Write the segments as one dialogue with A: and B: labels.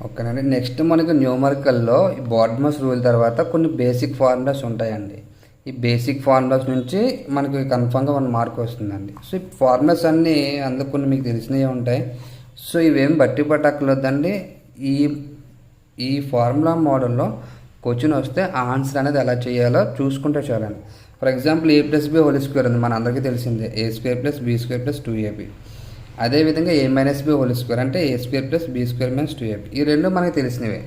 A: ఓకేనండి. నెక్స్ట్ మనకు న్యూమరికల్లో ఈ బార్డ్మస్ రూల్ తర్వాత కొన్ని బేసిక్ ఫార్ములాస్ ఉంటాయండి. ఈ బేసిక్ ఫార్ములాస్ నుంచి మనకి కన్ఫామ్గా 1 మార్క్ వస్తుందండి. సో ఈ ఫార్ములాస్ అన్నీ అందుకు కొన్ని మీకు తెలిసినవి ఉంటాయి. సో ఇవేం బట్టి పట్టక్కర్లేదండి. ఈ ఈ ఫార్ములా మోడల్లో క్వశ్చన్ వస్తే ఆన్సర్ అనేది ఎలా చేయాలో చూసుకుంటే చాలండి. For example A plus B whole square ఉంది, మన అందరికీ తెలిసిందే. A square plus B square plus 2ab. అదేవిధంగా A minus B whole square అంటే ఏ square plus B square minus 2ab. ఈ రెండు మనకి తెలిసినవే,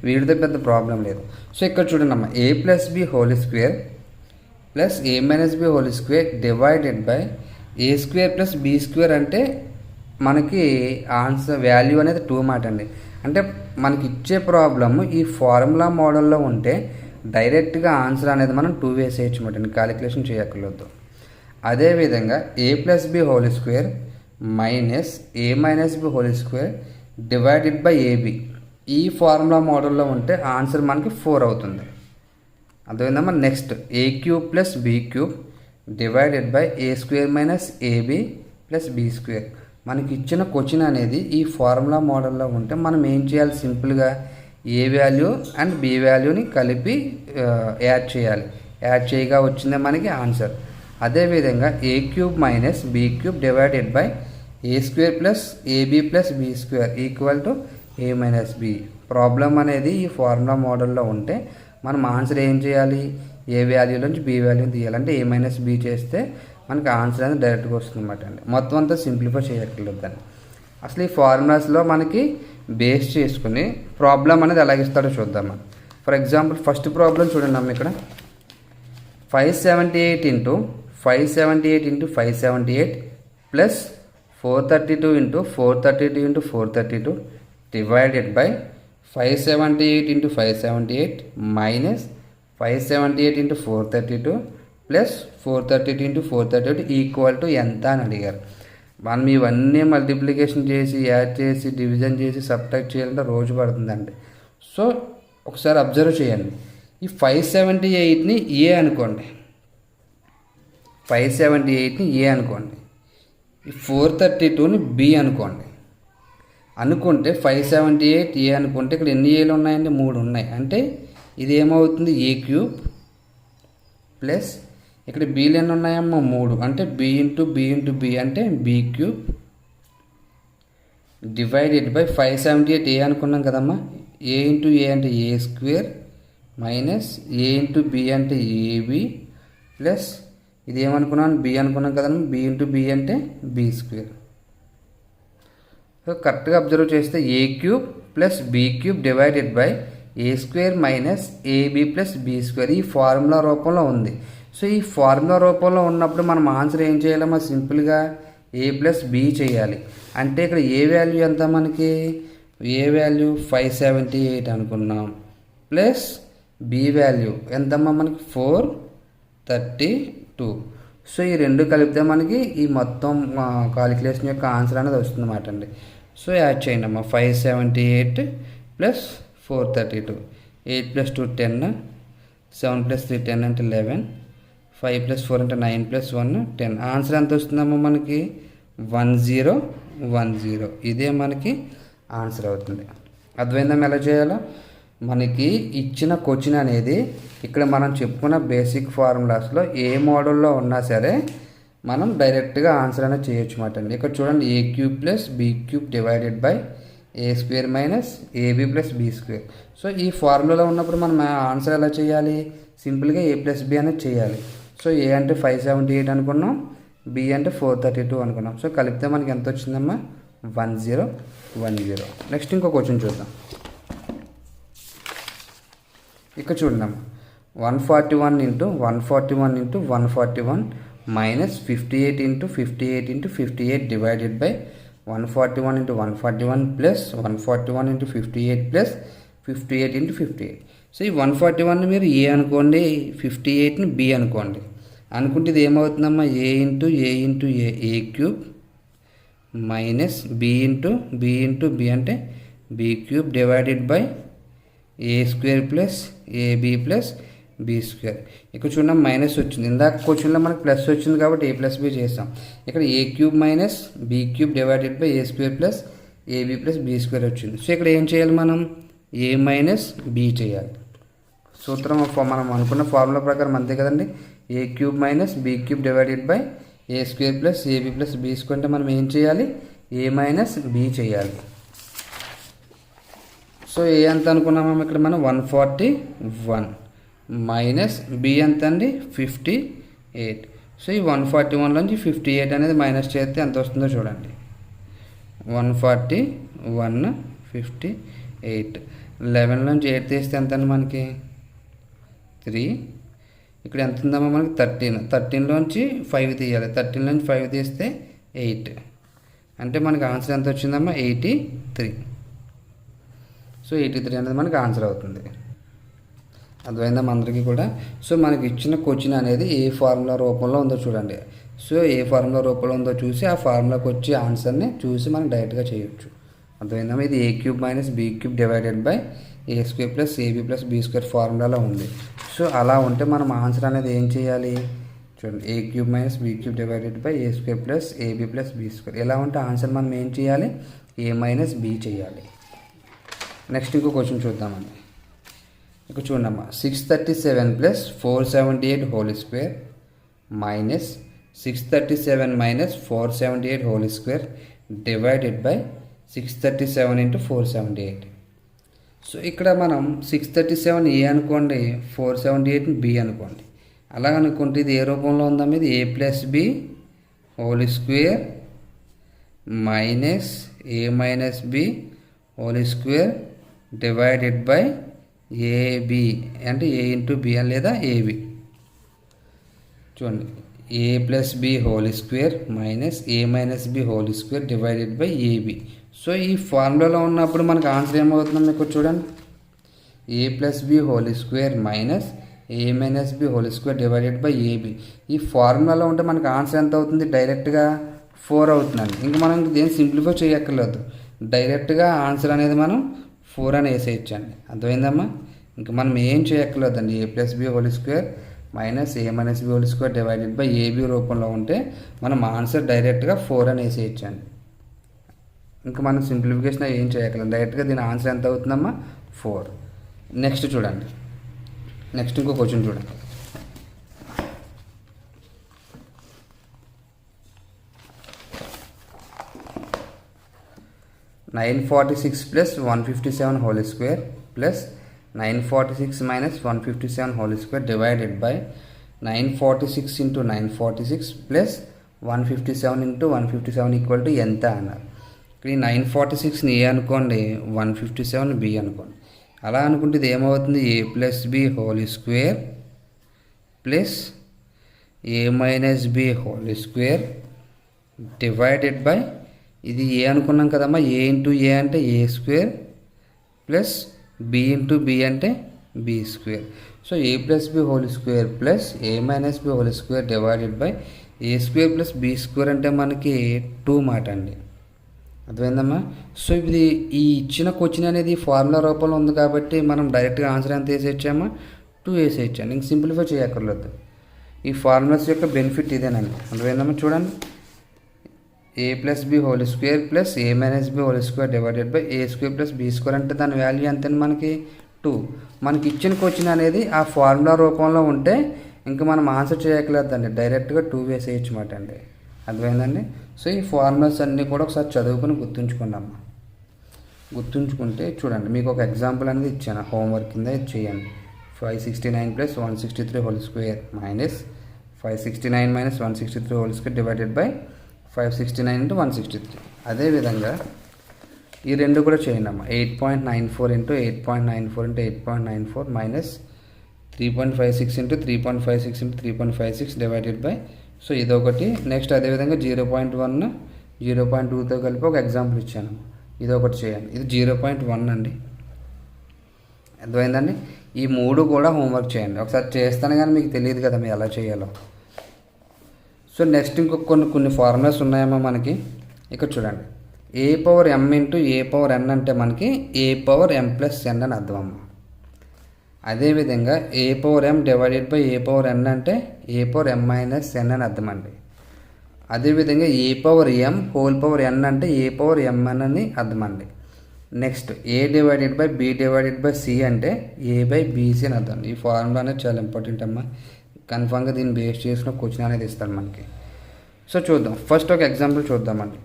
A: వీటితో పెద్ద ప్రాబ్లం లేదు. సో ఇక్కడ చూడండి అమ్మ, A plus B whole square plus A minus B whole square divided by A square plus B square అంటే మనకి ఆన్సర్ వాల్యూ అనేది 2 మాట అండి. అంటే మనకి ఇచ్చే ప్రాబ్లమ్ ఈ ఫార్ములా మోడల్లో ఉంటే డైరెక్ట్గా ఆన్సర్ అనేది మనం 2 వేసేయచ్చు మాట, క్యాలిక్యులేషన్ చేయక్కర్లేదు. అదేవిధంగా A plus B whole square minus A minus B whole square divided by AB ఈ ఫార్ములా మోడల్లో ఉంటే ఆన్సర్ మనకి 4 అవుతుంది. అదేవిధంగా next A cube plus B cube divided by A square minus A B plus B square. మనకి ఇచ్చిన question అనేది ఈ ఫార్ములా మోడల్లో ఉంటే మనం ఏం చేయాలి, సింపుల్గా ఏ వాల్యూ అండ్ బి వాల్యూని కలిపి యాడ్ చేయాలి. యాడ్ చేయగా వచ్చిందే మనకి ఆన్సర్. అదేవిధంగా A cube minus B cube divided by A square plus A B plus B square equal to A minus B. Problem అనేది ఈ ఫార్ములా మోడల్లో ఉంటే మనం ఆన్సర్ ఏం చేయాలి, ఏ వాల్యూ నుంచి బి వాల్యూని తీయాలంటే ఏ మైనస్ బి చేస్తే మనకి ఆన్సర్ అనేది డైరెక్ట్గా వస్తుంది అన్నమాట అండి. మొత్తం అంతా సింప్లిఫై చేయక్కర్లేదు దాన్ని. అసలు ఈ ఫార్ములాస్లో మనకి బేస్ చేసుకుని ప్రాబ్లం అనేది ఎలాగిస్తాడో చూద్దాం మనం. ఫర్ ఎగ్జాంపుల్ ఫస్ట్ ప్రాబ్లం చూడండి అమ్మ, ఇక్కడ 578 into 578 into 578 plus 432 into 432 into 432 divided by 578 into 578 minus 578 into 432 plus 432 into 432 equal to ఎంత అని అడిగారు. మనం ఇవన్నీ మల్టిప్లికేషన్ చేసి యాడ్ చేసి డివిజన్ చేసి సబ్ట్రాక్ట్ చేయాలంటే రోజు పడుతుందండి. సో ఒకసారి అబ్జర్వ్ చేయండి, ఈ 578ని ఏ అనుకోండి, 578ని ఏ అనుకోండి, ఈ 432ని బి అనుకోండి. అనుకుంటే 578 ఏ అనుకుంటే ఇక్కడ ఎన్ని ఏలు ఉన్నాయండి, 3 ఉన్నాయి. అంటే ఇది ఏమవుతుంది, ఏ క్యూబ్ ప్లస్ ఇక్కడ బీలు ఎన్ని ఉన్నాయమ్మా, 3. అంటే B into B into B అంటే B cube divided by 578 A అనుకున్నాం కదమ్మా. ఏ ఇంటూ ఏ అంటే ఏ square minus A into B అంటే ఏబి ప్లస్ ఇది ఏమనుకున్నాను, బి అనుకున్నాం కదమ్మా. బి ఇంటూ బి అంటే బి స్క్వేర్. సో కరెక్ట్గా అబ్జర్వ్ చేస్తే A cube plus B cube divided by A square minus A B plus B square ఈ ఫార్ములా రూపంలో ఉంది. సో ఈ ఫార్ములా రూపంలో ఉన్నప్పుడు మనం ఆన్సర్ ఏం చేయాలమ్మా, సింపుల్గా ఏ ప్లస్ బి చేయాలి. అంటే ఇక్కడ ఏ వాల్యూ ఎంత మనకి, ఏ వాల్యూ 578 అనుకున్నాం ప్లస్ బి వాల్యూ ఎంతమ్మా మనకి 432. సో ఈ రెండు కలిపితే మనకి ఈ మొత్తం కాలిక్యులేషన్ యొక్క ఆన్సర్ అనేది వస్తుంది అన్నమాట అండి. సో యాడ్ చేయండి అమ్మా, 578 ప్లస్ 432, 8 ప్లస్ 2 10, 7 ప్లస్ 3 10 అంటే 11, 5 ప్లస్ 4 అంటే 9 ప్లస్ 1 10. ఆన్సర్ ఎంత వస్తుందమ్మా మనకి 1010. ఇదే మనకి ఆన్సర్ అవుతుంది. అర్థమైందా ఎలా చేయాలో. మనకి ఇచ్చిన క్వశ్చన్ అనేది ఇక్కడ మనం చెప్పుకున్న బేసిక్ ఫార్ములాస్లో ఏ మోడల్లో ఉన్నా సరే మనం డైరెక్ట్గా ఆన్సర్ అనేది చేయొచ్చు మాట అండి. ఇక్కడ చూడండి, A cube plus B cube divided by A square minus A B plus B square. So ఈ ఫార్ములాలో ఉన్నప్పుడు మనం ఆన్సర్ ఎలా చేయాలి, సింపుల్గా ఏ ప్లస్ బి అనేది చేయాలి. సో ఏ అంటే 578 అనుకున్నాం, బి అంటే 432 అనుకున్నాం. సో కలిపితే మనకి ఎంత వచ్చిందమ్మా, 1010. నెక్స్ట్ ఇంకో క్వశ్చన్ చూద్దాం. ఇక్కడ చూద్దాం, 141 into 141 into 141 minus 58 into 58 into 58 divided by 141 into 141 plus 141 into 58 plus 58 into 58. So ఈ 141ని మీరు ఏ అనుకోండి, 58ని బి అనుకోండి. అనుకుంటే ఇది ఏమవుతుందమ్మా, A into A into A cube minus B into B into B అంటే B cube divided by A square plus A B plus B square. ఇక్కడ చూడండి మైనస్ వచ్చింది, ఇందాక క్వశ్చన్లో మనకు ప్లస్ వచ్చింది కాబట్టి ఏ ప్లస్ బి చేస్తాం. ఇక్కడ A cube minus B cube divided by A square plus A B plus B square వచ్చింది. సో ఇక్కడ ఏం చేయాలి, మనం ఏ మైనస్ బీ చేయాలి. సూత్రం మనం అనుకున్న ఫార్ములా ప్రకారం అంతే కదండి. A cube minus B cube divided by A square plus A B plus B square అంటే మనం ఏం చేయాలి, ఏ మైనస్ బీ చేయాలి. సో ఏ ఎంత అనుకున్నాము ఇక్కడ మనం 141 మైనస్ బి ఎంత అండి 58. సో ఈ 141లోంచి 58 అనేది మైనస్ చేస్తే ఎంత వస్తుందో చూడండి. 141 58 11లోంచి 8 తీస్తే ఎంత అండి మనకి 3. ఇక్కడ ఎంత ఉందమ్మా మనకి 13లోంచి 5 తీయాలి. 13లోంచి 5 తీస్తే 8 అంటే మనకి ఆన్సర్ ఎంత వచ్చిందమ్మా 83. సో 83 అనేది మనకి ఆన్సర్ అవుతుంది. అర్థమైందమ్మా అందరికీ కూడా. సో మనకి ఇచ్చిన క్వశ్చన్ అనేది ఏ ఫార్ములా రూపంలో ఉందో చూడండి. సో ఏ ఫార్ములా రూపంలో ఉందో చూసి ఆ ఫార్ములాకి వచ్చే ఆన్సర్ని చూసి మనం డైరెక్ట్గా చేయొచ్చు. అర్థమైందమ్మా. ఇది A cube minus B cube divided by A square plus A B plus B square ఫార్ములాలో ఉంది. సో అలా ఉంటే మనం ఆన్సర్ అనేది ఏం చేయాలి చూడండి. A cube minus B cube divided by A square plus A B plus B square. ఎలా ఉంటే ఆన్సర్ మనం ఏం చేయాలి, ఏ మైనస్ బీ చేయాలి. నెక్స్ట్ ఇంకో క్వశ్చన్ చూద్దామండి. ఇక్కడ చూడమ్మా 637 plus 478 whole square minus 637 minus 478 whole square divided by 637 into 478. So ఇక్కడ మనం 637 ఏ అనుకోండి, 478 బి అనుకోండి. అలా అనుకుంటే ఇది ఏ రూపంలో ఉందాం, ఇది a plus B whole square minus A minus B whole square divided by a b అంటే ఏ ఇంటూ బి లేదా ఏబి. చూడండి a plus B whole square minus A minus B whole square divided by a b. So ఈ ఫార్ములాలో ఉన్నప్పుడు మనకు answer ఏమవుతుందో మీకు చూడండి. A plus B whole square minus A minus B whole square divided by AB. ఈ ఫార్ములాలో ఉంటే మనకు ఆన్సర్ ఎంత అవుతుంది, డైరెక్ట్గా 4 అవుతుందండి. ఇంకా మనం దేని సింప్లిఫై చేయక్కర్లేదు, డైరెక్ట్గా ఆన్సర్ అనేది మనం 4 అని వేసేయచ్చండి. అర్థమైందమ్మా. ఇంకా మనం ఏం చేయక్కర్లేదండి. A plus B whole square minus A minus B whole square divided by a b రూపంలో ఉంటే మనం ఆన్సర్ డైరెక్ట్గా 4 అని వేసేయచ్చండి. ఇంకా మనం సింప్లిఫికేషన్ ఏం చేయక్కర్లేదు, డైరెక్ట్గా దీని ఆన్సర్ ఎంత అవుతుందమ్మా 4. నెక్స్ట్ చూడండి. నెక్స్ట్ ఇంకో క్వశ్చన్ చూడండి. (946 plus 157 whole square plus 946 minus 157 whole square divided by 946 into 946 plus 157 into 157 equal to ఎంత అన్నారు. ఇక్కడ 946ని ఏ అనుకోండి, 157 బి అనుకోండి. అలా అనుకుంటే ఇది ఏమవుతుంది, a plus B whole square plus A minus B whole square divided by ఇది ఏ అనుకున్నాం కదమ్మా, ఏ ఇంటూ ఏ అంటే ఏ square plus b into B అంటే B square. So a plus B whole square plus A minus B whole square divided by A square plus B square అంటే మనకి 2 మాట అండి. అర్థమైందమ్మా. సో ఇది ఈ ఇచ్చిన క్వశ్చన్ అనేది ఫార్ములా రూపంలో ఉంది కాబట్టి మనం డైరెక్ట్గా ఆన్సర్ ఎంత వేసేయచ్చామా, 2 వేసేయచ్చాను. ఇంక సింప్లిఫై చేయక్కర్లేదు. ఈ ఫార్ములాస్ యొక్క బెనిఫిట్ ఇదేనండి. అర్థమైందమ్మా. చూడండి a plus B whole square plus A minus B whole square divided by A square plus B square అంటే దాని వాల్యూ ఎంత మనకి 2. మనకి ఇచ్చిన క్వశ్చన్ అనేది ఆ ఫార్ములా రూపంలో ఉంటే ఇంకా మనం ఆన్సర్ చేయక్కర్లేదండి, డైరెక్ట్గా 2 వేసేయచ్చు మాట అండి. అర్థమైందండి. సో ఈ ఫార్ములాస్ అన్నీ కూడా ఒకసారి చదువుకొని గుర్తుంచుకోండి. గుర్తుంచుకుంటే చూడండి, మీకు ఒక ఎగ్జాంపుల్ అనేది ఇచ్చాను, హోంవర్క్ కింద ఇది చేయండి. 569 plus 163 whole square minus 569 minus 163 whole square divided by 569 into 163. అదేవిధంగా ఈ రెండు కూడా చేయండి అమ్మా. 8.94 into 8.94 into 8.94 minus 3.56 into 3.56 into 3.56 divided by, so ఇదొకటి. నెక్స్ట్ అదేవిధంగా 0.1 0.2తో కలిపి ఒక ఎగ్జాంపుల్ ఇచ్చాను, ఇదొకటి చేయండి. ఇది 0.1 అండి. అర్థమైందండి. ఈ 3 కూడా హోంవర్క్ చేయండి. ఒకసారి చేస్తాను కానీ మీకు తెలియదు కదా మీరు ఎలా చేయాలో. సో నెక్స్ట్ ఇంకొక కొన్ని ఫార్ములాస్ ఉన్నాయమ్మా మనకి. ఇక్కడ చూడండి, ఏ పవర్ ఎం ఇంటూ ఏ పవర్ ఎన్ అంటే మనకి ఏ పవర్ ఎం ప్లస్ ఎన్ అని అర్థం అమ్మ. అదేవిధంగా ఏ power m divided by a power ఎన్ అంటే ఏ పవర్ ఎం మైనస్ ఎన్ అని అర్థం అండి. అదేవిధంగా ఏ పవర్ ఎం హోల్ పవర్ ఎన్ అంటే ఏ పవర్ ఎంఎన్ అని అర్థం అండి. Next A divided by B divided by C అంటే ఏ బై బీసీ అని అర్థం. ఈ ఫార్ములా అనేది చాలా ఇంపార్టెంట్ అమ్మా. కన్ఫామ్గా దీన్ని బేస్ చేసుకున్న క్వశ్చన్ అనేది ఇస్తాడు మనకి. సో చూద్దాం, ఫస్ట్ ఒక ఎగ్జాంపుల్ చూద్దామండి.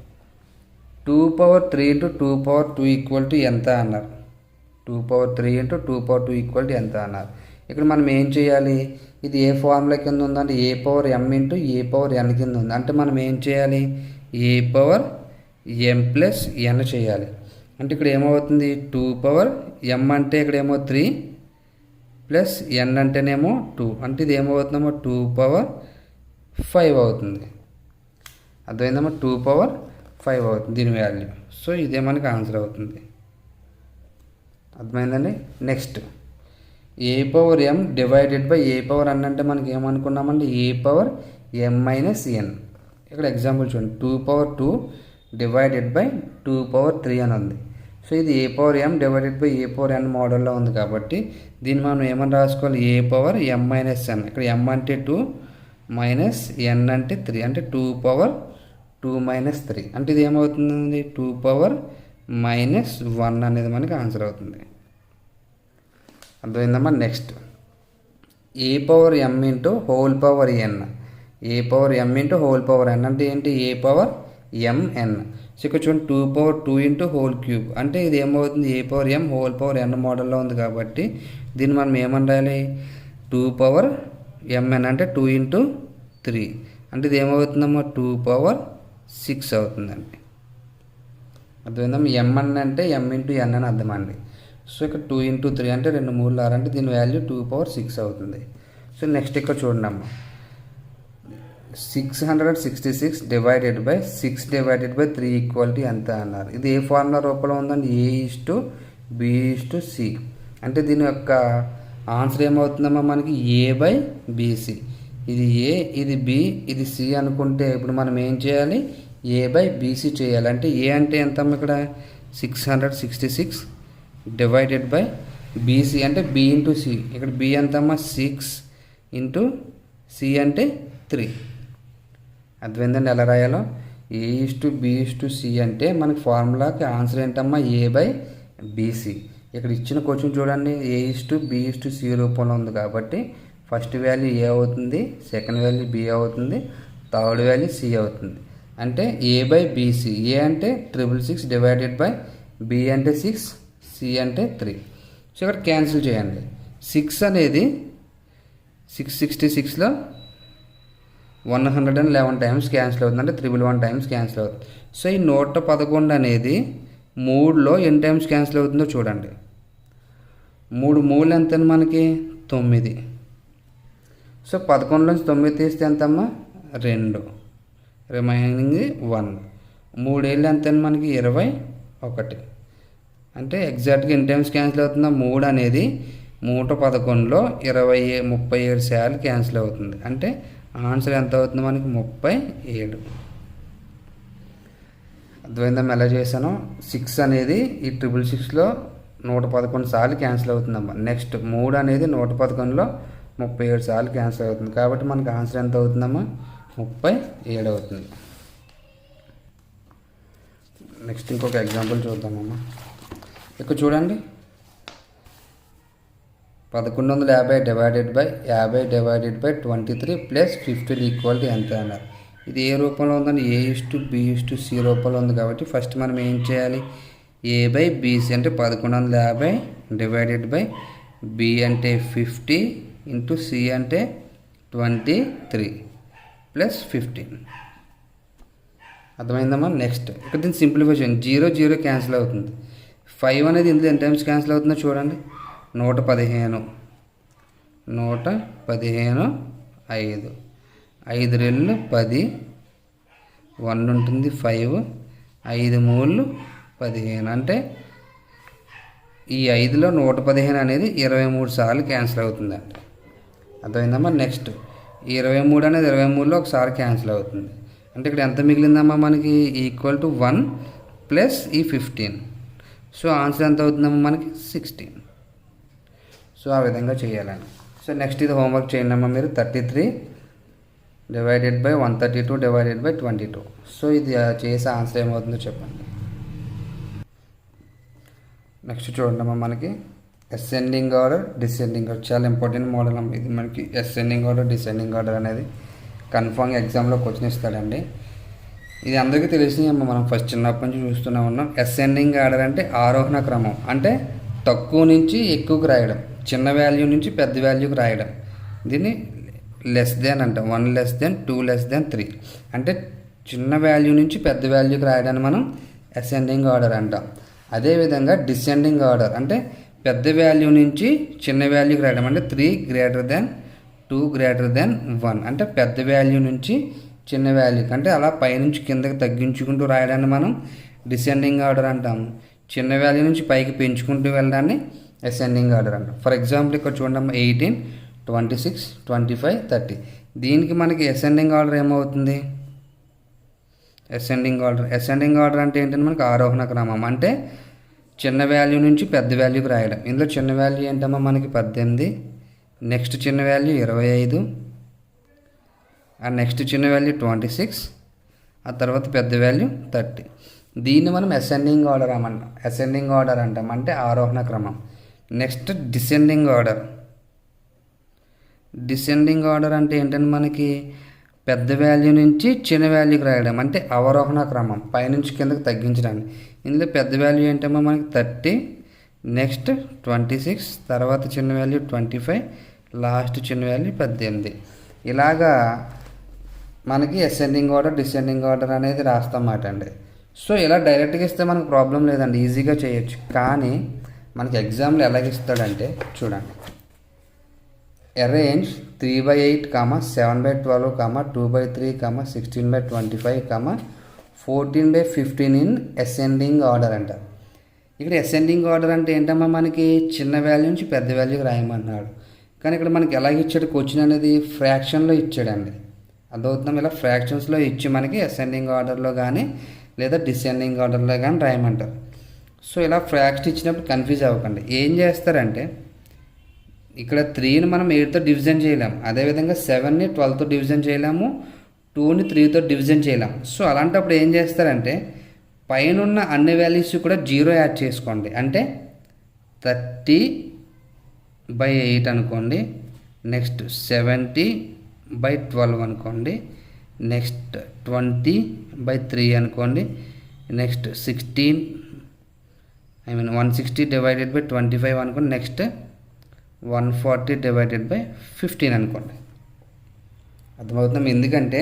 A: 2^3 × 2^2 ఈక్వల్ టు ఎంత అన్నారు. 2^3 × 2^2 ఈక్వల్ టు ఎంత అన్నారు. ఇక్కడ మనం ఏం చేయాలి, ఇది ఏ ఫార్ములా కింద ఉందంటే ఏ పవర్ ఎం ఇంటూ ఏ పవర్ ఎన్ కింద ఉంది. అంటే మనం ఏం చేయాలి, ఏ పవర్ ఎం ప్లస్ ఎన్ చేయాలి. అంటే ఇక్కడ ఏమవుతుంది, 2^m అంటే ఇక్కడ ఏమో 3 ప్లస్ ఎన్ అంటేనేమో 2, అంటే ఇది ఏమవుతుందేమో 2^5 అవుతుంది. అర్థమైందమ్మా, 2^5 అవుతుంది దీని వాల్యూ. సో ఇదే మనకి ఆన్సర్ అవుతుంది. అర్థమైందండి. Next a power m divided by a power ఎన్ అంటే మనకి ఏమనుకున్నామండి, ఏ పవర్ ఎం మైనస్ ఎన్. ఇక్కడ ఎగ్జాంపుల్ చూడండి, 2^2 డివైడెడ్ బై 2^3 అని ఉంది. సో ఇది a power m divided by a power n మోడల్లో ఉంది కాబట్టి దీన్ని మనం ఏమని రాసుకోవాలి, ఏ పవర్ ఎం మైనస్ ఎన్. ఇక్కడ ఎం అంటే 2 మైనస్ ఎన్ అంటే 3, అంటే 2^2 మైనస్ 3, అంటే ఇది ఏమవుతుంది, 2^-1 అనేది మనకి ఆన్సర్ అవుతుంది. అర్థమైందమ్మా. Next a power M into whole power N. A power M into whole power ఎన్ అంటే ఏంటి, ఏ పవర్ ఎంఎన్. సో ఇక్కడ చూడండి 2^2 ఇంటూ హోల్ క్యూబ్, అంటే ఇది ఏమవుతుంది, ఏ power M whole power n మోడల్లో ఉంది కాబట్టి దీన్ని మనం ఏమని రాయాలి, 2^mn అంటే 2 ఇంటూ 3, అంటే ఇది ఏమవుతుందమ్మా 2^6 అవుతుందండి. అర్థమైందమ్మా. ఎంఎన్ అంటే ఎం ఇంటూ ఎన్ అని అర్థమండి. సో ఇక్కడ 2 ఇంటూ 3 అంటే 2 3 6, అంటే దీని వాల్యూ 2^6 అవుతుంది. సో నెక్స్ట్ ఇక్కడ చూడండి అమ్మ, 666 divided by 6 divided by 3 equal to ఎంత అన్నారు. ఇది ఏ ఫార్ములా రూపంలో ఉందండి, A:B:C. అంటే దీని యొక్క ఆన్సర్ ఏమవుతుందమ్మా మనకి A/BC. ఇది ఏ, ఇది బి, ఇది సి అనుకుంటే ఇప్పుడు మనం ఏం చేయాలి, A/BC చేయాలి. అంటే ఏ అంటే ఎంతమ్మా ఇక్కడ 666 డివైడెడ్ బై బీసీ అంటే బి ఇంటూ సి. ఇక్కడ బి ఎంతమ్మా 6 ఇంటూ సి అంటే 3. అర్థమైందండి ఎలా రాయాలో. A:B:C అంటే మనకి ఫార్ములాకి ఆన్సర్ ఏంటమ్మా A/BC. ఇక్కడ ఇచ్చిన క్వశ్చన్ చూడండి, A:B:C రూపంలో ఉంది కాబట్టి ఫస్ట్ వాల్యూ ఏ అవుతుంది, సెకండ్ వాల్యూ బి అవుతుంది, థర్డ్ వాల్యూ సి అవుతుంది. అంటే A/BC. ఏ అంటే 666 డివైడెడ్ బై బి అంటే 6, సి అంటే 3. సో ఇక్కడ క్యాన్సిల్ చేయండి. 6 అనేది 666లో 111 టైమ్స్ క్యాన్సిల్ అవుతుంది, అంటే 111 టైమ్స్ క్యాన్సిల్ అవుతుంది. సో ఈ 111 అనేది 3లో ఎన్ని టైమ్స్ క్యాన్సిల్ అవుతుందో చూడండి. 3 3 ఎంత మనకి 9. సో 11లోంచి 9 తీస్తే ఎంతమ్మా 2, రిమైనింగ్ 1. 3 ఏళ్ళు ఎంత మనకి 21. అంటే ఎగ్జాక్ట్గా ఎన్ని టైమ్స్ క్యాన్సిల్ అవుతుందో 3 అనేది 111లో 37 సార్లు క్యాన్సిల్ అవుతుంది. అంటే ఆన్సర్ ఎంత అవుతుంది మనకి 37. అర్థమైందమ్మా ఎలా చేశాను. 6 అనేది ఈ 666లో 111 సార్లు క్యాన్సిల్ అవుతుందమ్మా. నెక్స్ట్ 3 అనేది 111లో 37 సార్లు క్యాన్సిల్ అవుతుంది కాబట్టి మనకి ఆన్సర్ ఎంత అవుతుందమ్మా 37 అవుతుంది. నెక్స్ట్ ఇంకొక ఎగ్జాంపుల్ చూద్దామమ్మా. ఇక్కడ చూడండి, 1150 divided by 50 divided by 23 plus 15 equal to ఎంత అన్నారు. ఇది ఏ రూపంలో ఉందండి, A:B:C రూపంలో ఉంది కాబట్టి ఫస్ట్ మనం ఏం చేయాలి, A/BC అంటే 1150 డివైడెడ్ బై బి అంటే 50 ఇంటూ సి అంటే 23 ప్లస్ 15. అర్థమైందమ్మా. నెక్స్ట్ ఇక్కడ దీన్ని సింప్లిఫై చేయండి. 0 0 క్యాన్సిల్ అవుతుంది. 5 అనేది ఇందులో ఎన్ని టైమ్స్ క్యాన్సిల్ అవుతుందో చూడండి. 115 5 5 2 10, 1 ఉంటుంది 5, 5 3 15. అంటే ఈ 5లో 115 అనేది 23 సార్లు క్యాన్సిల్ అవుతుందండి. అర్థమైందమ్మా. నెక్స్ట్ ఈ 23 అనేది 23లో ఒకసారి క్యాన్సిల్ అవుతుంది. అంటే ఇక్కడ ఎంత మిగిలిందమ్మా మనకి ఈక్వల్ టు 1 ప్లస్ ఈ 15. సో ఆన్సర్ ఎంత అవుతుందమ్మా మనకి 16. సో ఆ విధంగా చేయాలండి. సో నెక్స్ట్ ఇది హోంవర్క్ చేయండి అమ్మా మీరు. 33 divided by 132 divided by 22. So ఇది చేసే ఆన్సర్ ఏమవుతుందో చెప్పండి. నెక్స్ట్ చూడండి మనకి అసెండింగ్ ఆర్డర్, డిసెండింగ్ ఆర్డర్ చాలా ఇంపార్టెంట్ మోడల్ అమ్మ ఇది. మనకి అసెండింగ్ ఆర్డర్, డిసెండింగ్ ఆర్డర్ అనేది కన్ఫామ్గా ఎగ్జామ్లో క్వశ్చన్ ఇస్తాడండి. ఇది అందరికీ తెలిసింది అమ్మ, మనం ఫస్ట్ చిన్నప్పటి నుంచి చూస్తూనే ఉన్నాం. అసెండింగ్ ఆర్డర్ అంటే ఆరోహణ క్రమం, అంటే తక్కువ నుంచి ఎక్కువకు రాయడం, చిన్న వాల్యూ నుంచి పెద్ద వాల్యూకి రాయడం. దీన్ని లెస్ దెన్ అంటాం, 1 less than 2 less than 3. అంటే చిన్న వాల్యూ నుంచి పెద్ద వాల్యూకి రాయడాన్ని మనం అసెండింగ్ ఆర్డర్ అంటాం. అదేవిధంగా డిసెండింగ్ ఆర్డర్ అంటే పెద్ద వాల్యూ నుంచి చిన్న వాల్యూకి రాయడం, అంటే 3 greater than 2 greater than 1. అంటే పెద్ద వాల్యూ నుంచి చిన్న వాల్యూకి, అంటే అలా పైనుంచి కిందకి తగ్గించుకుంటూ రాయడాన్ని మనం డిసెండింగ్ ఆర్డర్ అంటాం. చిన్న వాల్యూ నుంచి పైకి పెంచుకుంటూ వెళ్ళడాన్ని అసెండింగ్ ఆర్డర్ అంటాం. ఫర్ ఎగ్జాంపుల్ ఇక్కడ చూడండి 18, 26, 25, 30. దీనికి మనకి అసెండింగ్ ఆర్డర్ ఏమవుతుంది? అసెండింగ్ ఆర్డర్ అంటే ఏంటంటే మనకి ఆరోహణ క్రమం, అంటే చిన్న వాల్యూ నుంచి పెద్ద వాల్యూకి రాయడం. ఇందులో చిన్న వాల్యూ ఏంటమ్మా మనకి 18, నెక్స్ట్ చిన్న వాల్యూ 25, ఆ నెక్స్ట్ చిన్న వాల్యూ 26, ఆ తర్వాత పెద్ద వాల్యూ 30. దీన్ని మనం అసెండింగ్ ఆర్డర్ అమంటాం. అసెండింగ్ ఆర్డర్ అంటాం, అంటే ఆరోహణ క్రమం. Next descending order. Descending order అంటే ఏంటంటే మనకి పెద్ద వాల్యూ నుంచి చిన్న వాల్యూకి రాయడం, అంటే అవరోహణ క్రమం, పైనుంచి కిందకి తగ్గించడానికి. ఇందులో పెద్ద వాల్యూ ఏంటమ్మా మనకి 30, నెక్స్ట్ 26, తర్వాత చిన్న వాల్యూ 25, లాస్ట్ చిన్న వాల్యూ 18. ఇలాగా మనకి అసెండింగ్ ఆర్డర్, డిసెండింగ్ ఆర్డర్ అనేది రాస్తామాట అండి. సో ఇలా డైరెక్ట్గా ఇస్తే మనకు ప్రాబ్లం లేదండి, ఈజీగా చేయొచ్చు. కానీ మనకి ఎగ్జామ్లో ఎలాగ ఇస్తాడంటే చూడండి, అరేంజ్ 3/8, 7/12, 2/3, 16/25, 14/15 ఇన్ అసెండింగ్ ఆర్డర్ అంటారు. ఇక్కడ అసెండింగ్ ఆర్డర్ అంటే ఏంటమ్మా మనకి చిన్న వాల్యూ నుంచి పెద్ద వాల్యూకి రాయమన్నాడు. కానీ ఇక్కడ మనకి ఎలాగ ఇచ్చాడు క్వశ్చన్ అనేది ఫ్రాక్షన్లో ఇచ్చాడండి. అదవుతున్నాం, ఇలా ఫ్రాక్షన్స్లో ఇచ్చి మనకి అసెండింగ్ ఆర్డర్లో కానీ లేదా డిసెండింగ్ ఆర్డర్లో కానీ రాయమంటారు. సో ఇలా ఫ్రాక్షన్ ఇచ్చినప్పుడు కన్ఫ్యూజ్ అవ్వకండి. ఏం చేస్తారంటే ఇక్కడ 3ని మనం 8తో డివిజన్ చేయలేము, అదేవిధంగా 7ని 12తో డివిజన్ చేయలేము, 2ని 3తో డివిజన్ చేయలేము. సో అలాంటప్పుడు ఏం చేస్తారంటే పైన ఉన్న అన్ని వాల్యూస్ కూడా 0 యాడ్ చేసుకోండి. అంటే 30/8 అనుకోండి, నెక్స్ట్ 70/12 అనుకోండి, నెక్స్ట్ 20/3 అనుకోండి, నెక్స్ట్ 160 డివైడెడ్ బై 25 అనుకోండి, నెక్స్ట్ 140 డివైడెడ్ బై 15 అనుకోండి. అర్థమవుతున్నాం? ఎందుకంటే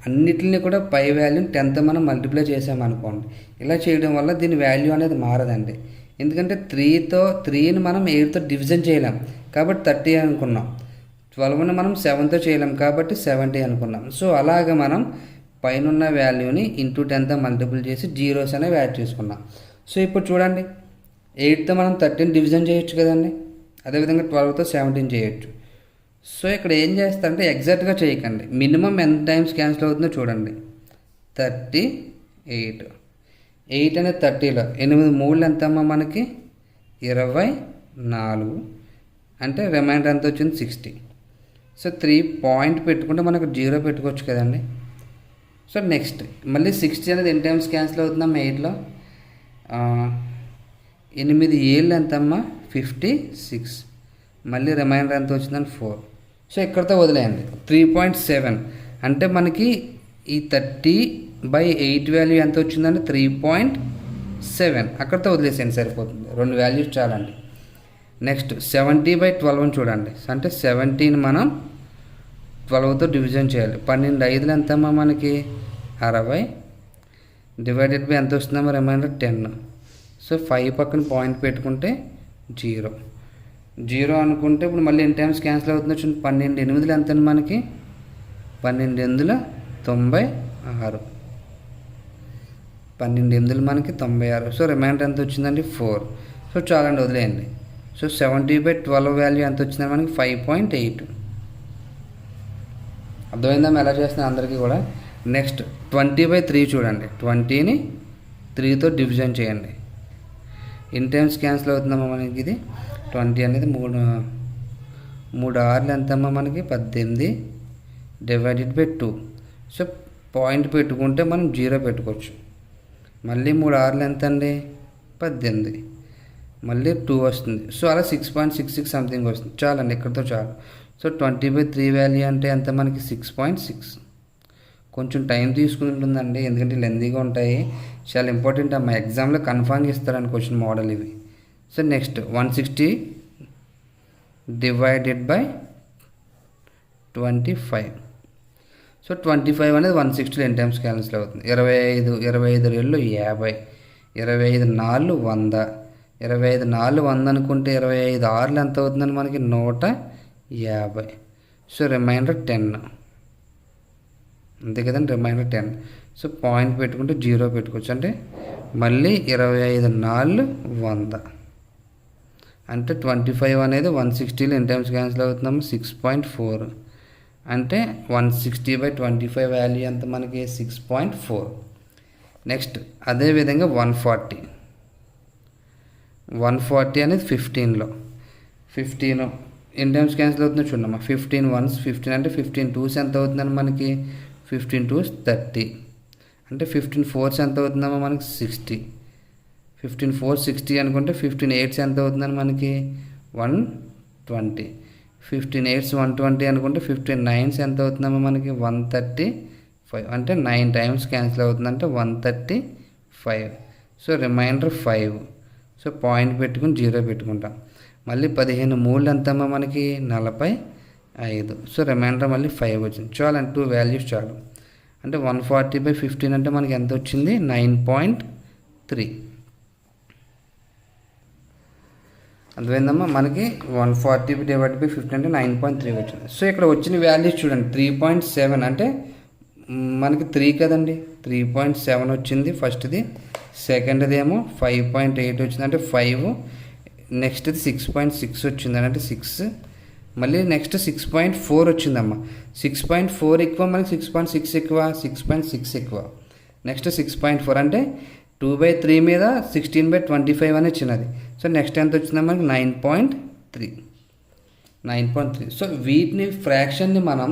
A: అన్నిటిని కూడా పై వాల్యూని 10తో మనం మల్టిప్లై చేసామనుకోండి, ఇలా చేయడం వల్ల దీని వాల్యూ అనేది మారదండి. ఎందుకంటే 3ని మనం 8తో డివిజన్ చేయలేం కాబట్టి 30 అనుకున్నాం, 12ని మనం 7తో చేయలేం కాబట్టి 70 అనుకున్నాం. సో అలాగ మనం పైన వాల్యూని ఇంటూ 10తో మల్టిపుల్ చేసి జీరోస్ అనేవి యాడ్ చేసుకున్నాం. సో ఇప్పుడు చూడండి, 8తో మనం 30ని డివిజన్ చేయొచ్చు కదండి, అదేవిధంగా 12తో 17 చేయొచ్చు. సో ఇక్కడ ఏం చేస్తారంటే ఎగ్జాక్ట్గా చేయకండి, మినిమం ఎంత టైమ్స్ క్యాన్సిల్ అవుతుందో చూడండి. 38, 8 అనేది 30లో 8 3 ఎంతమ్మా మనకి 24, అంటే రిమైండర్ ఎంత వచ్చింది 60. సో 3 పాయింట్ పెట్టుకుంటే మనకు 0 పెట్టుకోవచ్చు కదండి. సో నెక్స్ట్ మళ్ళీ 60 అనేది ఎన్ని టైమ్స్ క్యాన్సిల్ అవుతుందమ్మా 8లో, 8 7 ఎంతమ్మా 56, మళ్ళీ రిమైండర్ ఎంత వచ్చిందని 4. సో ఇక్కడితో వదిలేయండి. 3.7 అంటే మనకి ఈ 30/8 వాల్యూ ఎంత వచ్చిందంటే 3.7, అక్కడితో వదిలేసేయండి సరిపోతుంది, 2 వాల్యూస్ చాలండి. నెక్స్ట్ 70/12 చూడండి, అంటే 17 మనం 12తో డివిజన్ చేయాలి. 12 5 ఎంతమ్మా మనకి 60 డివైడెడ్ బై ఎంత వస్తుందమ్మా రిమైండర్ 10. సో 5 పక్కన పాయింట్ పెట్టుకుంటే 0 అనుకుంటే ఇప్పుడు మళ్ళీ ఎన్ని టైమ్స్ క్యాన్సిల్ అవుతుందో చూడండి. 12 8 ఎంత మనకి 12 8 96, 12 8 మనకి 96. సో రిమైండర్ ఎంత వచ్చిందండి 4. సో చాలండి వదిలేయండి. సో 70/12 వాల్యూ ఎంత వచ్చిందని మనకి 5.8. అర్థమైందా ఎలా చేస్తున్నాను అందరికీ కూడా. నెక్స్ట్ 20/3 చూడండి, 20ని 3తో డివిజన్ చేయండి. ఎన్ని టైమ్స్ క్యాన్సిల్ అవుతుందమ్మా మనకి ఇది 20 అనేది 3 6 ఎంతమ్మా మనకి 18, డివైడెడ్ బై 2. సో పాయింట్ పెట్టుకుంటే మనం 0 పెట్టుకోవచ్చు. మళ్ళీ 3 6లు ఎంత అండి? 18. మళ్ళీ 2 వస్తుంది. సో అలా 6.66 సంథింగ్ వస్తుంది. చాలండి, ఇక్కడితో చాలు. సో 20/3 వాల్యూ అంటే ఎంత మనకి? 6.6. కొంచెం టైం తీసుకుని ఉంటుందండి, ఎందుకంటే లెందీగా ఉంటాయి. చాలా ఇంపార్టెంట్ అమ్మా, ఎగ్జామ్లో కన్ఫామ్గా ఇస్తారని క్వశ్చన్ మోడల్ ఇవి. So next 160 divided by 25. So 25 అనేది 160లో ఎన్ని టైమ్స్ క్యాన్సిల్ అవుతుంది? 25 25 2 50, 25 4 100, 25 4 100 అనుకుంటే 25 6లు ఎంత అవుతుందని మనకి? 150. So remainder 10. అంతే కదండి, రిమైండర్ 10. సో పాయింట్ పెట్టుకుంటే 0 పెట్టుకోవచ్చు. అంటే మళ్ళీ 25 4 100 అంటే 25 అనేది 160లో ఎన్ని టైమ్స్ క్యాన్సిల్ అవుతుందమ్మా? 6.4. అంటే 160/25 వాల్యూ ఎంత మనకి? 6.4. నెక్స్ట్ అదేవిధంగా 140 అనేది 15లో 15 ఎన్ని టైమ్స్ క్యాన్సిల్ అవుతుందో చూడమ్మా. 15 1s 15 అంటే 15 2s ఎంత అవుతుందని మనకి? 15 2s 30. అంటే 15 4s ఎంత అవుతుందమ్మా మనకి? 60. 15 4s 60 అనుకుంటే 15 8s ఎంత అవుతుందని మనకి? 120. 15 8s 120 అనుకుంటే 15 9s ఎంత అవుతుందమ్మా మనకి? 135. అంటే 9 టైమ్స్ క్యాన్సిల్ అవుతుందంటే 135. So remainder 5. సో పాయింట్ పెట్టుకుని 0 పెట్టుకుంటాం. మళ్ళీ 15 3లు ఎంతమ్మా మనకి? 45. సో రిమైండర్ మళ్ళీ 5 వచ్చింది. చాలండి, 2 వాల్యూస్ చాలు. అంటే 140/15 అంటే మనకి ఎంత వచ్చింది? 9.3. అర్థమైందమ్మా, మనకి 140/15 అంటే 9.3 వచ్చింది. సో ఇక్కడ వచ్చిన వాల్యూస్ చూడండి. 3.7 అంటే మనకి 3 కదండి, 3.7 వచ్చింది ఫస్ట్ది. సెకండ్ది ఏమో 5.8 వచ్చింది, అంటే 5. నెక్స్ట్ది 6.6 వచ్చింది, అంటే 6. మళ్ళీ నెక్స్ట్ 6.4 వచ్చిందమ్మా. 6.4 ఎక్కువ మనకి? 6.6 ఎక్కువ? 6.6 ఎక్కువ. నెక్స్ట్ 6.4 అంటే 2/3 మీద 16/25 అని చిన్నది. సో నెక్స్ట్ ఎంత వచ్చిందా మనకి? 9.3. 9.3. సో వీటిని ఫ్రాక్షన్ని మనం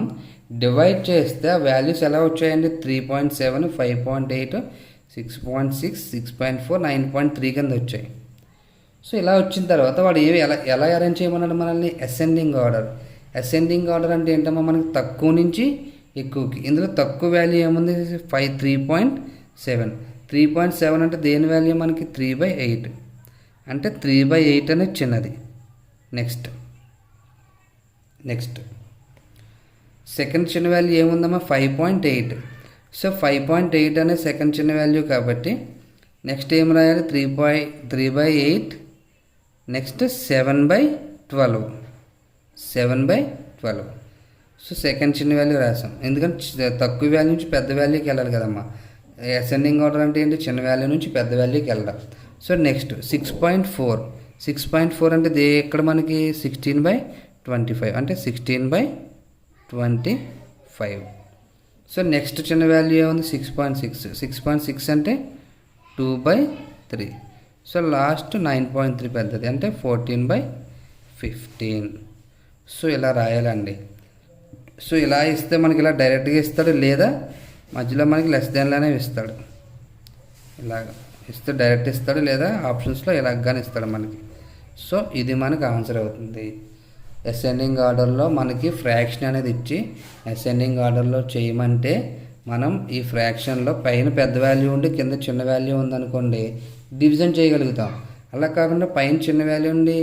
A: డివైడ్ చేస్తే ఆ వాల్యూస్ ఎలా వచ్చాయండి? 3.7 5.8 6.6 6.4 9.3 కింద వచ్చాయి. సో ఇలా వచ్చిన తర్వాత వాడు ఎలా అరేంజ్ చేయమన్నాడు మనల్ని? Ascending order. అసెండింగ్ ఆర్డర్ అంటే ఏంటమ్మా? మనకి తక్కువ నుంచి ఎక్కువకి. ఇందులో తక్కువ వాల్యూ ఏముంది? 3.7. 3.7 అంటే దేని వాల్యూ మనకి? 3/8. అంటే 3/8 అనేది చిన్నది. నెక్స్ట్ సెకండ్ చిన్న వాల్యూ ఏముందమ్మా? 5.8. సో 5.8 అనేది సెకండ్ చిన్న వాల్యూ కాబట్టి నెక్స్ట్ ఏం రాయాలి? 3/8. నెక్స్ట్ 7/12. 7/12. సో సెకండ్ చిన్న వాల్యూ రాసాం, ఎందుకంటే తక్కువ వాల్యూ నుంచి పెద్ద వాల్యూకి వెళ్ళాలి కదమ్మా. అసెండింగ్ ఆర్డర్ అంటే ఏంటి? చిన్న వాల్యూ నుంచి పెద్ద వాల్యూకి వెళ్ళడం. So next 6.4. 6.4 అంటే ఇక్కడ మనకి 16/25 అంటే 16/25. సో నెక్స్ట్ చిన్న వాల్యూ ఏముంది? 6.6. 6.6 అంటే 2/3. సో లాస్ట్ 9.3 పెద్దది అంటే 14/15. సో ఇలా రాయాలండి. సో ఇలా ఇస్తే మనకి ఇలా డైరెక్ట్గా ఇస్తాడు, లేదా మధ్యలో మనకి లెస్ దాన్లోనే ఇస్తాడు. ఇలాగ ఇస్తే డైరెక్ట్ ఇస్తాడు, లేదా ఆప్షన్స్లో ఇలాగగానే ఇస్తాడు మనకి. సో ఇది మనకు ఆన్సర్ అవుతుంది. అసెండింగ్ ఆర్డర్లో మనకి ఫ్రాక్షన్ అనేది ఇచ్చి అసెండింగ్ ఆర్డర్లో చేయమంటే మనం ఈ ఫ్రాక్షన్లో పైన పెద్ద వాల్యూ ఉండి కింద చిన్న వాల్యూ ఉందనుకోండి, డివిజన్ చేయగలుగుతాం. అలా కాకుండా పైన చిన్న వాల్యూ ఉండి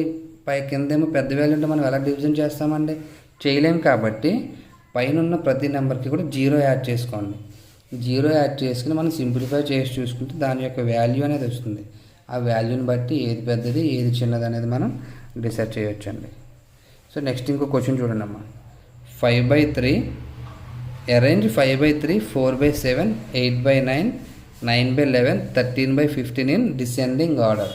A: కిందేమో పెద్ద వాల్యూ ఉంటే మనం ఎలా డివిజన్ చేస్తామండి? చేయలేం. కాబట్టి పైన ఉన్న ప్రతి నెంబర్కి కూడా 0 యాడ్ చేసుకోండి. 0 యాడ్ చేసుకుని మనం సింప్లిఫై చేసి చూసుకుంటే దాని యొక్క వాల్యూ అనేది వస్తుంది. ఆ వాల్యూని బట్టి ఏది పెద్దది ఏది చిన్నది అనేది మనం డిసైడ్ చేయొచ్చు అండి. సో నెక్స్ట్ ఇంకో క్వశ్చన్ చూడండి అమ్మా. 5/3 arrange 5/3 4/7 8/9 9/11 13/15 in descending order.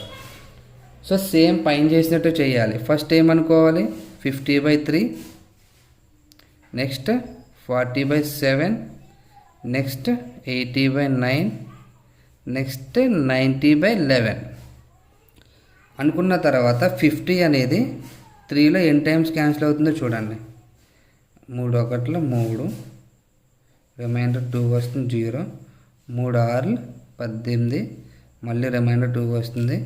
A: So same పైన చేసినట్టు చేయాలి. ఫస్ట్ ఏమనుకోవాలి? 50/3, నెక్స్ట్ 40/7, నెక్స్ట్ 80/9, నెక్స్ట్ 90/11 అనుకున్న తర్వాత 50 అనేది 3లో ఎన్ని టైమ్స్ క్యాన్సిల్ అవుతుందో చూడండి. 3 1 3, రిమైండర్ 2 వస్తుంది 0, 3 6 18, మళ్ళీ రిమైండర్ 2 వస్తుంది.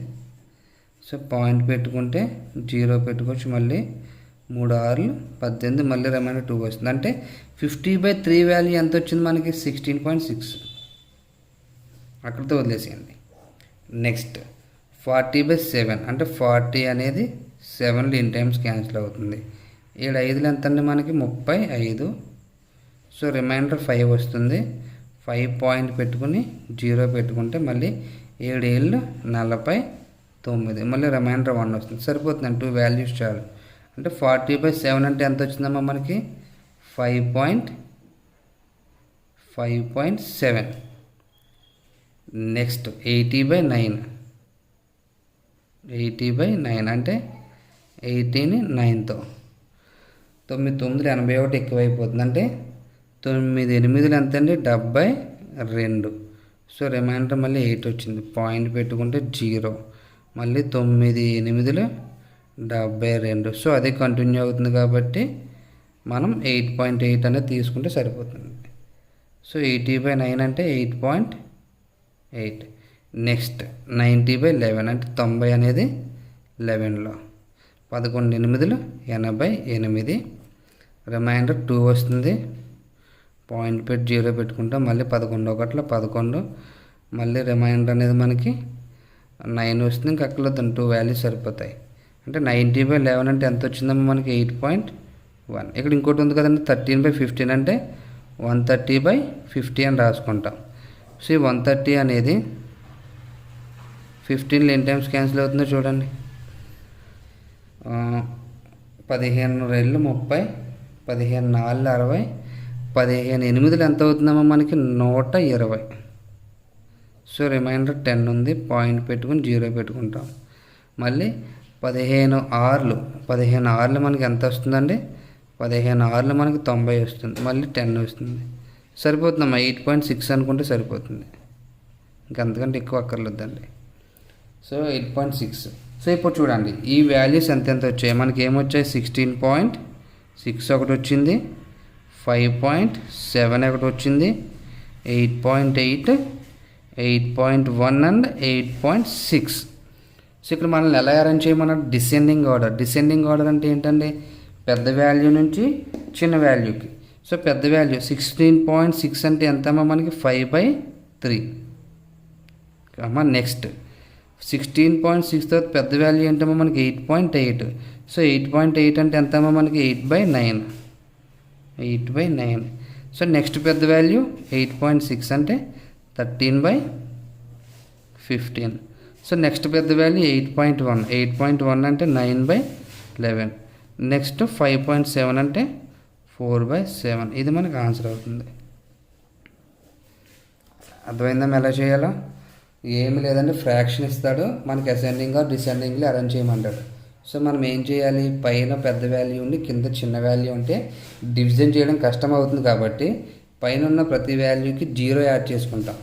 A: సో పాయింట్ పెట్టుకుంటే 0 పెట్టుకోవచ్చు, మళ్ళీ 3 6 18, మళ్ళీ రిమైండర్ 2 వస్తుంది. అంటే 50/3 వాల్యూ ఎంత వచ్చింది మనకి? 16.6. అక్కడితో వదిలేసేయండి. నెక్స్ట్ 40/7 అంటే 40 అనేది 7 ఇన్ టైమ్స్ క్యాన్సిల్ అవుతుంది. 7 5లు ఎంత అండి మనకి? 35. సో రిమైండర్ 5 వస్తుంది. 5 పాయింట్ పెట్టుకుని 0 పెట్టుకుంటే మళ్ళీ 7 7 49, మళ్ళీ రిమైండర్ 1 వస్తుంది. సరిపోతుందండి, 2 వాల్యూస్ చాలు. అంటే 40/7 అంటే ఎంత వచ్చిందమ్మా మనకి? 5.7. నెక్స్ట్ 80/9. 80/9 అంటే 80ని 9తో 9 9 81 ఎక్కువైపోతుంది. అంటే 9 8 ఎంత అండి? 72. సో రిమైండర్ మళ్ళీ 8 వచ్చింది. పాయింట్ పెట్టుకుంటే 0, మళ్ళీ 9 8 72. సో అది కంటిన్యూ అవుతుంది కాబట్టి మనం 8.8 అనేది తీసుకుంటే సరిపోతుంది. సో 80/9 అంటే 8.8. నెక్స్ట్ 90/11 అంటే 90 అనేది 11లో 11 8 88. రిమైండర్ 2 వస్తుంది. పాయింట్ పెట్టి 0 పెట్టుకుంటాం, మళ్ళీ 11 1 11, మళ్ళీ రిమైండర్ అనేది మనకి 9 వస్తుంది. ఇంకా అక్కడ 2 వాల్యూస్ సరిపోతాయి. అంటే 90/11 అంటే ఎంత వచ్చిందమ్మా మనకి? 8.1. ఇక్కడ ఇంకోటి ఉంది కదండి, 13/15 అంటే 130/50 అని రాసుకుంటాం. సో ఈ 130 అనేది 15 ఎన్ని టైమ్స్ క్యాన్సిల్ అవుతుందో చూడండి. 15 2 30, 15 4 60, 15 8 ఎంత అవుతుందమ్మా మనకి? 120. సో రిమైండర్ 10 ఉంది. పాయింట్ పెట్టుకుని 0 పెట్టుకుంటాం. మళ్ళీ 15 6 మనకి ఎంత వస్తుందండి? 15 6 మనకి 90 వస్తుంది. మళ్ళీ 10 వస్తుంది. సరిపోతుందమ్మా, 8.6 అనుకుంటే సరిపోతుంది. ఇంకంతకంటే ఎక్కువ అక్కర్లేదండి. సో 8.6. సో ఇప్పుడు చూడండి ఈ వాల్యూస్ ఎంత వచ్చాయి మనకి? ఏమొచ్చాయి? 16.6 ఒకటి వచ్చింది, 5.7 ఒకటి వచ్చింది, 8.8, 8.1 అండ్ 8.6. సో ఇక్కడ మనల్ని ఎలా అరేంజ్ చేయమన్నారు? Descending order. డిసెండింగ్ ఆర్డర్ అంటే ఏంటండి? పెద్ద వాల్యూ నుంచి చిన్న వాల్యూకి. సో పెద్ద వాల్యూ 16.6 అంటే ఎంతమ్మా మనకి? 5/3 అమ్మా. నెక్స్ట్ 16.6 తర్వాత పెద్ద వాల్యూ ఏంటమ్మా మనకి? 8.8. సో 8.8 అంటే ఎంతమ్మా మనకి? 8/9. 8/9. సో నెక్స్ట్ పెద్ద వాల్యూ 8.6 అంటే 13/15. సో నెక్స్ట్ పెద్ద వాల్యూ 8.1. 8.1 అంటే 9/11. నెక్స్ట్ 5.7 అంటే 4/7. ఇది మనకు ఆన్సర్ అవుతుంది. అర్థమైందా ఎలా చేయాలో? ఏమి లేదంటే ఫ్రాక్షన్ ఇస్తాడు, మనకి అసెండింగ్ ఆర్ డిసెండింగ్లో అరేంజ్ చేయమంటాడు. సో మనం ఏం చేయాలి? పైన పెద్ద వాల్యూ ఉండి కింద చిన్న వాల్యూ ఉంటే డివిజన్ చేయడం కష్టం అవుతుంది కాబట్టి పైన ఉన్న ప్రతి వాల్యూకి 0 యాడ్ చేసుకుంటాం.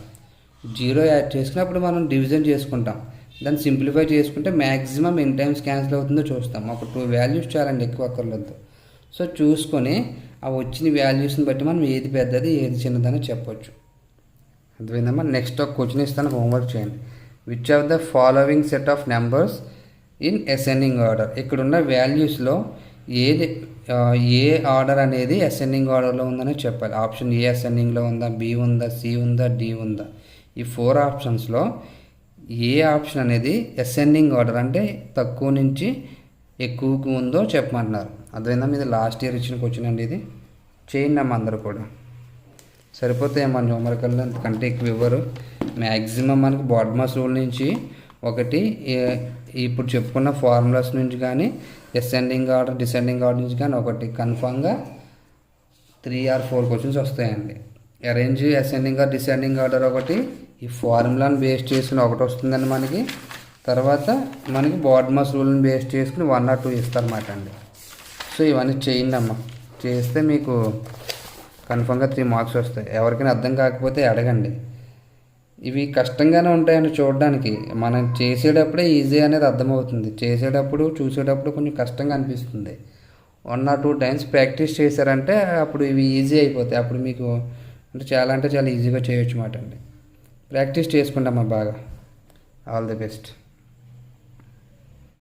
A: 0 యాడ్ చేసుకున్నప్పుడు మనం డివిజన్ చేసుకుంటాం. దాన్ని సింప్లిఫై చేసుకుంటే మ్యాక్సిమం ఎన్ని టైమ్స్ క్యాన్సిల్ అవుతుందో చూస్తాం. ఒక 2 వాల్యూస్ చాలండి, ఎక్కువ అక్కర్లేదు. సో చూసుకొని ఆ వచ్చిన వాల్యూస్ని బట్టి మనం ఏది పెద్దది ఏది చిన్నదని చెప్పొచ్చు. అర్థమైందమ్మా? నెక్స్ట్ ఒక క్వశ్చన్ ఇస్తాను, హోంవర్క్ చేయండి. Which of the following set of numbers in ascending order? ఇక్కడున్న వాల్యూస్లో ఏది ఏ ఆర్డర్ అనేది అసెండింగ్ ఆర్డర్లో ఉందని చెప్పాలి. ఆప్షన్ ఏ అసెండింగ్లో ఉందా, బి ఉందా, సి ఉందా, డి ఉందా? ఈ 4 ఆప్షన్స్లో ఏ ఆప్షన్ అనేది అసెండింగ్ ఆర్డర్ అంటే తక్కువ నుంచి ఎక్కువకు ఉందో చెప్పమంటున్నారు. అర్థమైందా? ఇది లాస్ట్ ఇయర్ ఇచ్చిన క్వశ్చన్ అండి. ఇది చేయండి అమ్మ అందరూ కూడా. సరిపోతాయేమో న్యూమరికల్లో, అంతకంటే ఎక్కువ ఇవ్వరు. మ్యాక్సిమం మనకి బాడ్మాస్ రూల్ నుంచి ఒకటి, ఇప్పుడు చెప్పుకున్న ఫార్ములాస్ నుంచి కానీ అసెండింగ్ ఆర్డర్ డిసెండింగ్ ఆర్డర్ నుంచి కానీ ఒకటి కన్ఫామ్గా 3 or 4 క్వశ్చన్స్ వస్తాయండి. Arrange ascending are descending order ఒకటి, ఈ ఫార్ములాని బేస్ చేసుకుని ఒకటి వస్తుందండి మనకి. తర్వాత మనకి బాడ్మాస్ రూల్ని బేస్ చేసుకుని 1 or 2 ఇస్తారన్నమాట అండి. సో ఇవన్నీ చేయండి అమ్మ. చేస్తే మీకు కన్ఫామ్గా 3 మార్క్స్ వస్తాయి. ఎవరికైనా అర్థం కాకపోతే అడగండి. ఇవి కష్టంగానే ఉంటాయండి చూడడానికి. మనం చేసేటప్పుడే ఈజీ అనేది అర్థమవుతుంది. చేసేటప్పుడు చూసేటప్పుడు కొంచెం కష్టంగా అనిపిస్తుంది. 1 or 2 టైమ్స్ ప్రాక్టీస్ చేశారంటే అప్పుడు ఇవి ఈజీ అయిపోతాయి. అప్పుడు మీకు అంటే చాలా ఈజీగా చేయొచ్చు మాట అండి. ప్రాక్టీస్ చేసుకుంటామా బాగా. All the best.